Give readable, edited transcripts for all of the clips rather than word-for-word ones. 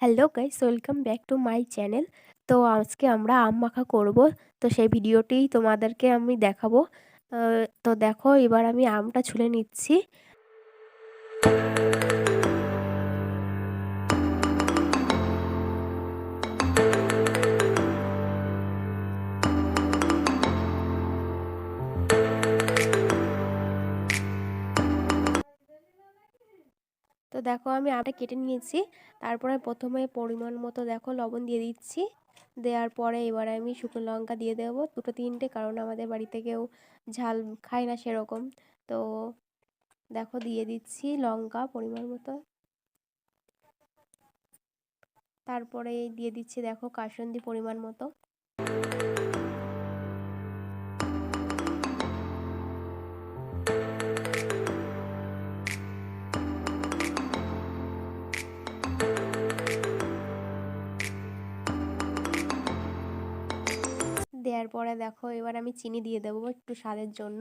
Hello guys, welcome back to my channel. তো আজকে আমরা আম মাখা করব। তো সেই ভিডিওটিই তোমাদেরকে আমি দেখাবো। তো দেখো, এবার আমি আমটা ছুলে নিচ্ছি। তো দেখো, আমি আমটা কেটে নিয়েছি। তারপরে প্রথমে পরিমাণ মতো দেখো লবণ দিয়ে দিচ্ছি। দেওয়ার পরে এবারে আমি শুকনো লঙ্কা দিয়ে দেবো দুটো তিনটে, কারণ আমাদের বাড়িতে কেউ ঝাল খায় না সেরকম। তো দেখো, দিয়ে দিচ্ছি লঙ্কা পরিমাণ মতো। তারপরে দিয়ে দিচ্ছি দেখো কাসুন্দি পরিমাণ মতো। দেওয়ার পরে দেখো, এবার আমি চিনি দিয়ে দেবো একটু স্বাদের জন্য।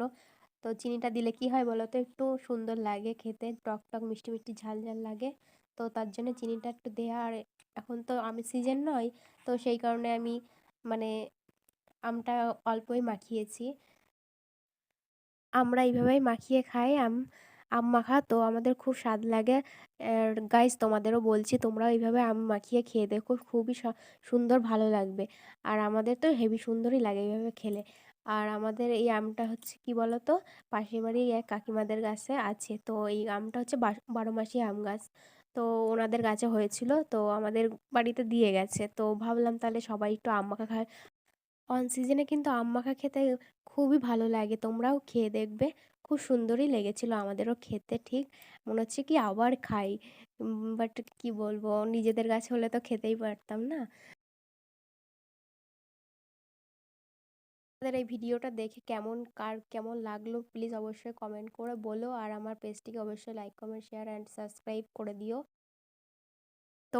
তো চিনিটা দিলে কি হয় বলো তো, একটু সুন্দর লাগে খেতে, টক টক মিষ্টি মিষ্টি ঝাল ঝাল লাগে। তো তার জন্য চিনিটা একটু দেওয়া। আর এখন তো আমের সিজন নয়, তো সেই কারণে আমি মানে আমটা অল্পই মাখিয়েছি। আমরা এইভাবেই মাখিয়ে খাই আম আম মাখা। তো আমাদের খুব স্বাদ লাগে। আর গাইস, তোমাদেরও বলছি, তোমরাও এইভাবে আম মাখিয়ে খেয়ে দেখো, খুবই সুন্দর ভালো লাগবে। আর আমাদের তো হেভি সুন্দরই লাগে এইভাবে খেলে। আর আমাদের এই আমটা হচ্ছে কি বলো তো, পাশের বাড়ি এক কাকিমাদের গাছে আছে। তো এই আমটা হচ্ছে 12 মাসি আম গাছ। তো ওনাদের গাছে হয়েছিল, তো আমাদের বাড়িতে দিয়ে গেছে। তো ভাবলাম তাহলে সবাই একটু আম মাখা খায়। অন সিজনে কিন্তু আম মাখা খেতে খুবই ভালো লাগে, তোমরাও খেয়ে দেখবে। খুব সুন্দরই লেগেছিল আমাদেরও খেতে, ঠিক মনে হচ্ছে কি আবার খাই। বাট কি বলবো, নিজেদের গাছে হলে তো খেতেই পারতাম না। আমাদের এই ভিডিওটা দেখে কার কেমন লাগলো প্লিজ অবশ্যই কমেন্ট করে বলো। আর আমার পেজটিকে অবশ্যই like comment share and subscribe করে দিও।